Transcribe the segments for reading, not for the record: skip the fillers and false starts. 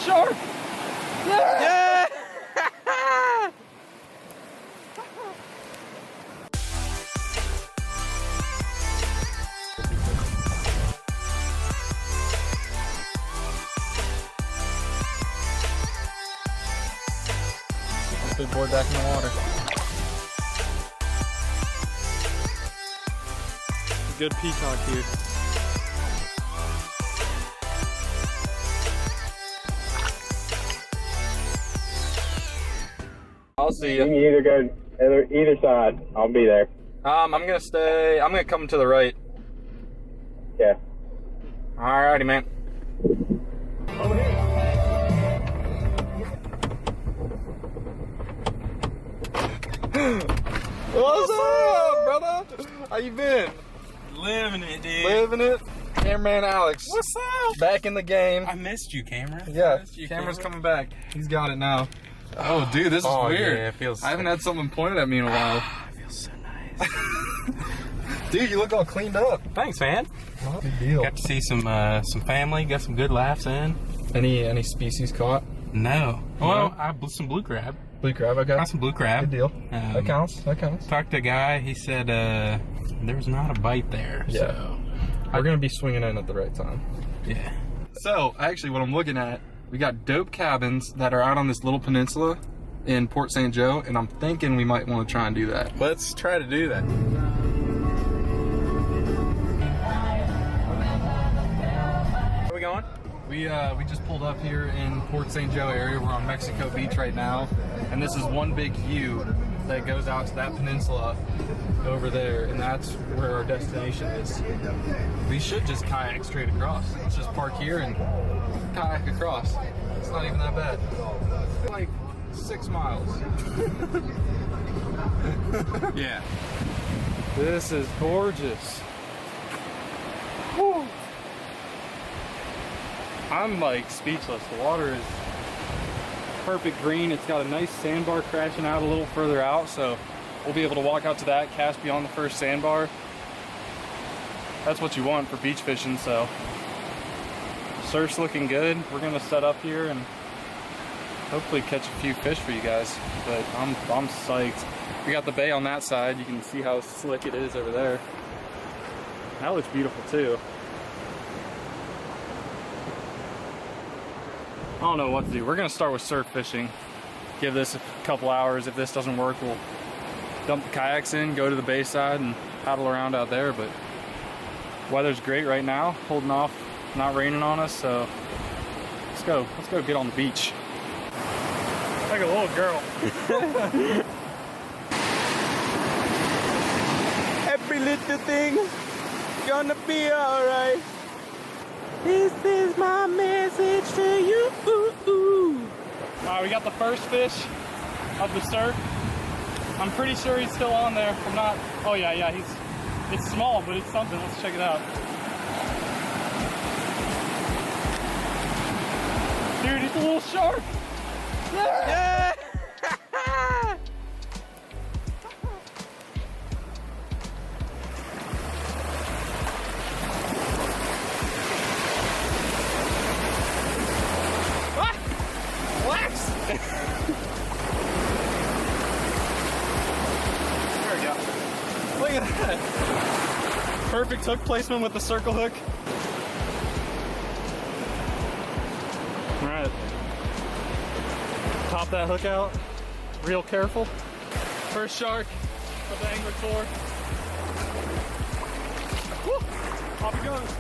shark! Yeah! Big boy back in the water. Good peacock here. I'll see you. You can either go either side. I'll be there. I'm gonna stay. I'm gonna come to the right. Yeah. Alrighty, man. What's up, brother? How you been? Living it, dude. Living it. Cameraman Alex. What's up? Back in the game. I missed you, camera. Yeah, Missed you, camera's camera. coming back. He's got it now. Oh, dude, this is weird. Yeah, it feels. I haven't had something pointed at me in a while. It feels so nice. Dude, you look all cleaned up. Thanks, man. Not a big deal. Got to see some family. Got some good laughs in. Any species caught? No. Well, I blew some blue crab. Blue crab, okay. Got some blue crab. Good deal. That counts. That counts. Talked to a guy. He said there was not a bite there. Yeah. So, We're gonna be swinging in at the right time. yeah. So, actually, what I'm looking at, we got dope cabins that are out on this little peninsula in Port St. Joe, and I'm thinking we might want to try and do that. Let's try to do that. Where are we going? We just pulled up here in Port St. Joe area. We're on Mexico Beach right now, and this is one big U that goes out to that peninsula over there, and that's where our destination is. We should just kayak straight across. Let's just park here and kayak across. It's not even that bad. Like 6 miles. Yeah. This is gorgeous. Whew. I'm like speechless. The water is perfect green. It's got a nice sandbar crashing out a little further out, so we'll be able to walk out to that, cast beyond the first sandbar. That's what you want for beach fishing, so surf's looking good. We're gonna set up here and hopefully catch a few fish for you guys, but I'm psyched. We got the bay on that side. You can see how slick it is over there. That looks beautiful too. I don't know what to do. We're gonna start with surf fishing. Give this a couple hours. If this doesn't work, we'll dump the kayaks in, go to the bay side and paddle around out there. But weather's great right now, holding off, not raining on us, so let's go get on the beach. Like a little girl. Every little thing gonna be alright. This is my message to you. Alright, we got the first fish of the surf. I'm pretty sure he's still on there. I'm not. Oh yeah, it's small, but it's something. Let's check it out. Dude, he's a little shark. Yeah! There we go. Look at that. Perfect hook placement with the circle hook. All right. Pop that hook out. Real careful. First shark of the angler tour. Woo! Off it goes.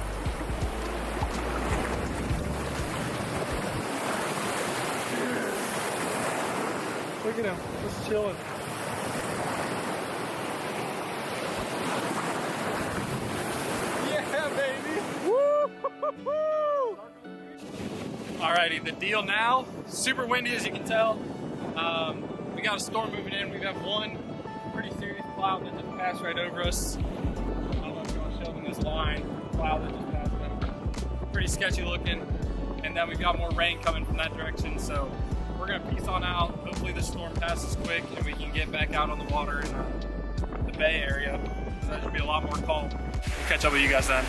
Look at him, just chilling. Yeah, baby! Woo! Alrighty, the deal now, super windy as you can tell. We got a storm moving in. We got one pretty serious cloud that just passed right over us. I don't know if you want to show them this line, cloud that just passed over. Pretty sketchy looking. And then we've got more rain coming from that direction, so we're gonna peace on out. Hopefully this storm passes quick and we can get back out on the water in the bay area. So that should be a lot more calm. We'll catch up with you guys then.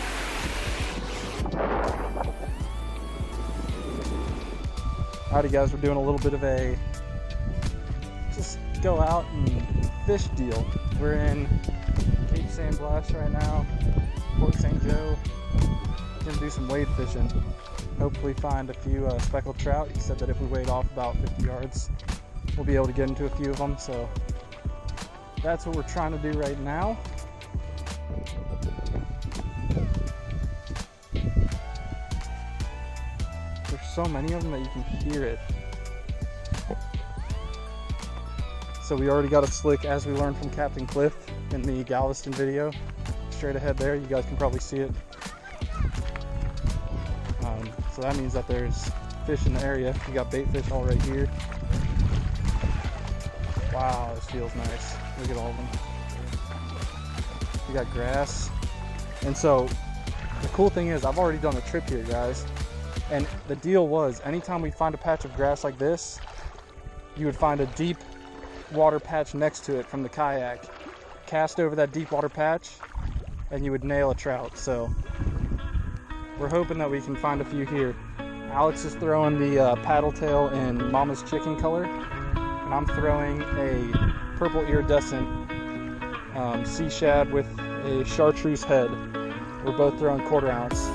Howdy guys, we're doing a little bit of a just go out and fish deal. We're in Cape San Blas right now, Port St. Joe. Gonna do some wade fishing. Hopefully find a few speckled trout. He said that if we wade off about 50 yards, we'll be able to get into a few of them. So that's what we're trying to do right now. There's so many of them that you can hear it. So we already got a slick, as we learned from Captain Cliff in the Galveston video. Straight ahead there, you guys can probably see it. So that means that there's fish in the area. We got bait fish all right here. Wow, this feels nice. Look at all of them. We got grass. And so the cool thing is I've already done a trip here, guys. And the deal was anytime we find a patch of grass like this, you would find a deep water patch next to it from the kayak. Cast over that deep water patch and you would nail a trout. So we're hoping that we can find a few here. Alex is throwing the paddle tail in Mama's Chicken color, and I'm throwing a purple iridescent sea shad with a chartreuse head. We're both throwing 1/4 ounce.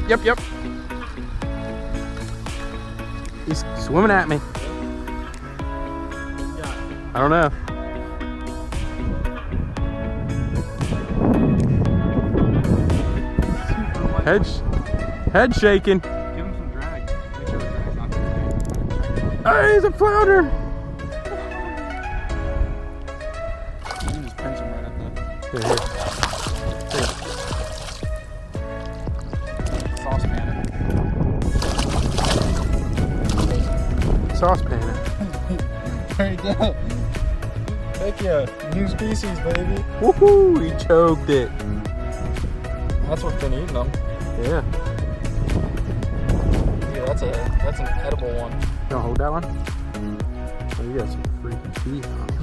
Yep. He's swimming at me. I don't know. Head shaking. Give him some drag. Make sure the drag's not too big. Hey, he's a flounder. You can just pinch him right at the... Here. Saucepan it. There you go. Heck yeah, new species, baby. Woohoo! He choked it. That's what's been eating them. Yeah. Yeah, that's an edible one. You wanna hold that one? Oh, you got some freaking teeth on it.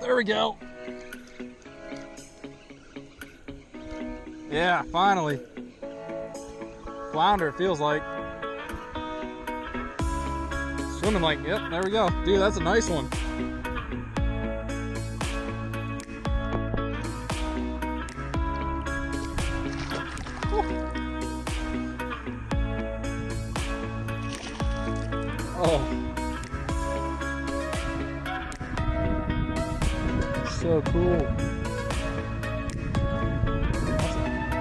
There we go. Yeah, finally. Flounder, it feels like. Swimming like, yep, there we go. Dude, that's a nice one. Oh. So cool.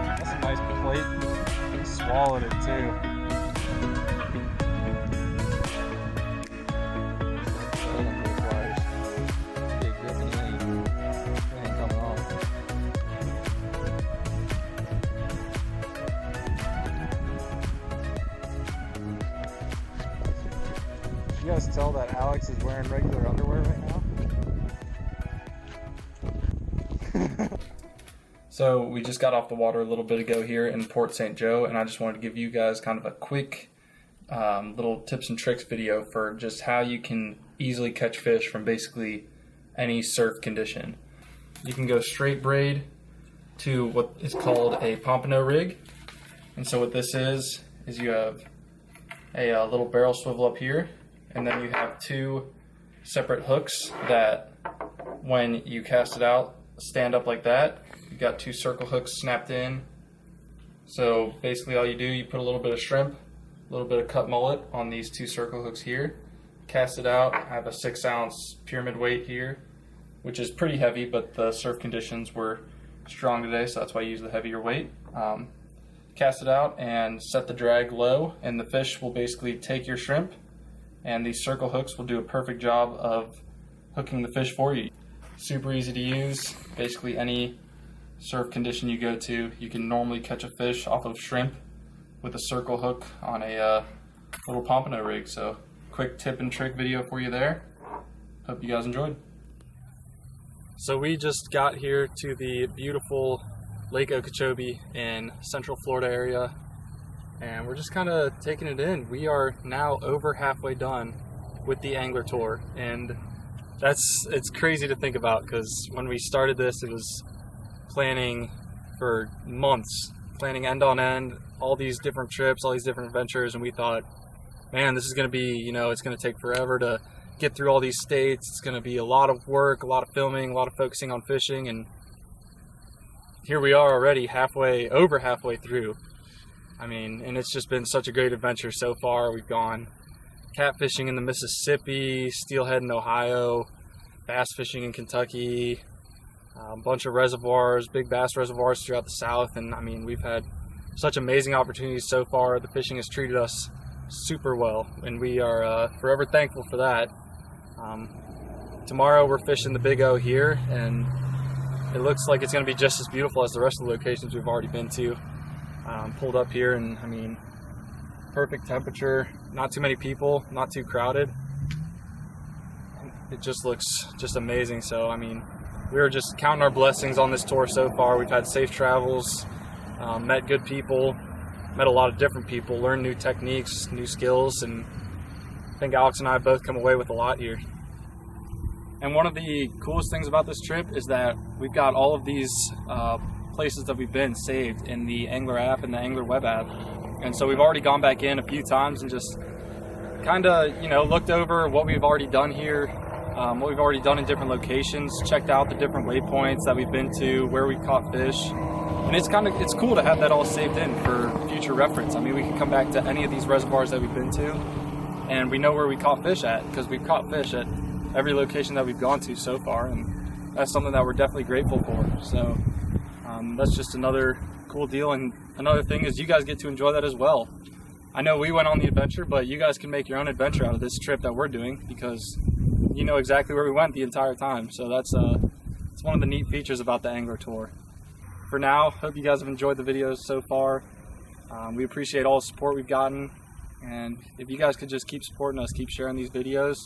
That's a nice plate. He swallowed it too. You guys tell that Alex is wearing regular underwear right now? So we just got off the water a little bit ago here in Port St. Joe, and I just wanted to give you guys kind of a quick little tips and tricks video for just how you can easily catch fish from basically any surf condition. You can go straight braid to what is called a pompano rig. And so what this is you have a little barrel swivel up here, and then you have two separate hooks that when you cast it out stand up like that. You've got two circle hooks snapped in. So basically all you do, you put a little bit of shrimp, a little bit of cut mullet on these two circle hooks here, cast it out. I have a 6-ounce pyramid weight here, which is pretty heavy, but the surf conditions were strong today, so that's why I use the heavier weight. Cast it out and set the drag low, and the fish will basically take your shrimp, and these circle hooks will do a perfect job of hooking the fish for you. Super easy to use. Basically any surf condition you go to, you can normally catch a fish off of shrimp with a circle hook on a little pompano rig. So quick tip and trick video for you there. Hope you guys enjoyed. So we just got here to the beautiful Lake Okeechobee in Central Florida area, and we're just kind of taking it in. We are now over halfway done with the Angler tour, and it's crazy to think about, because when we started this, it was planning for months, planning end on end, all these different trips, all these different adventures, and we thought, man, this is going to be, you know, it's going to take forever to get through all these states. It's going to be a lot of work, a lot of filming, a lot of focusing on fishing, and here we are already over halfway through. I mean, and it's just been such a great adventure so far. We've gone catfishing in the Mississippi, steelhead in Ohio, bass fishing in Kentucky, a bunch of reservoirs, big bass reservoirs throughout the South, and I mean, we've had such amazing opportunities so far. The fishing has treated us super well, and we are forever thankful for that. Tomorrow we're fishing the Big O here, and it looks like it's going to be just as beautiful as the rest of the locations we've already been to. Pulled up here, and I mean, perfect temperature, not too many people, not too crowded. It just looks just amazing. So I mean, we were just counting our blessings on this tour so far. We've had safe travels, met good people, met a lot of different people, learned new techniques, new skills, and I think Alex and I both come away with a lot here. And one of the coolest things about this trip is that we've got all of these places that we've been saved in the ANGLR app and the ANGLR web app. And so we've already gone back in a few times and just kind of, you know, looked over what we've already done here, what we've already done in different locations, checked out the different waypoints that we've been to, where we've caught fish. And it's cool to have that all saved in for future reference. I mean, we can come back to any of these reservoirs that we've been to, and we know where we caught fish at, because we've caught fish at every location that we've gone to so far, and that's something that we're definitely grateful for. So that's just another cool deal, and another thing is you guys get to enjoy that as well. I know we went on the adventure, but you guys can make your own adventure out of this trip that we're doing, because you know exactly where we went the entire time. So that's it's one of the neat features about the Angler tour. For now, hope you guys have enjoyed the videos so far. We appreciate all the support we've gotten, and if you guys could just keep supporting us, keep sharing these videos,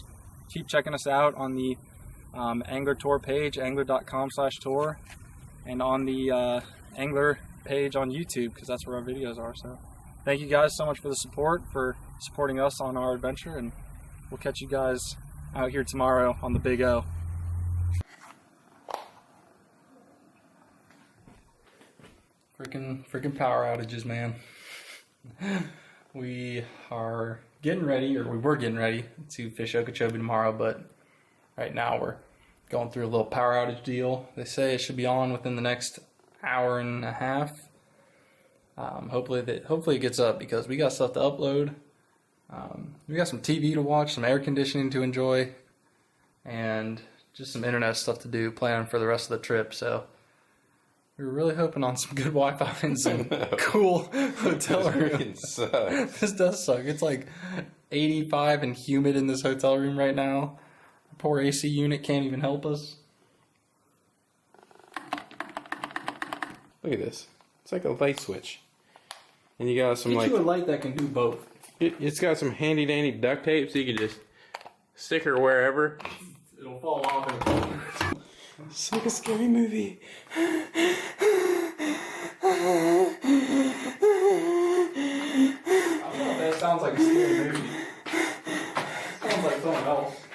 keep checking us out on the Angler tour page, angler.com/tour, and on the Angler page on YouTube, because that's where our videos are. So thank you guys so much for the support, for supporting us on our adventure, and we'll catch you guys out here tomorrow on the Big O. Freaking power outages, man. We are getting ready, or we were getting ready to fish Okeechobee tomorrow, but right now we're going through a little power outage deal. They say it should be on within the next hour and a half. Hopefully it gets up, because we got stuff to upload. We got some TV to watch, some air conditioning to enjoy, and just some internet stuff to do, planning for the rest of the trip. So we were really hoping on some good Wi-Fi and some cool hotel room. This does suck. It's like 85 and humid in this hotel room right now. The poor AC unit can't even help us. Look at this. It's like a light switch. And you got some Get you a light that can do both. It's got some handy dandy duct tape, so you can just stick her wherever. It'll fall off. It's like a scary movie. I don't know if that sounds like a scary movie. It sounds like something else.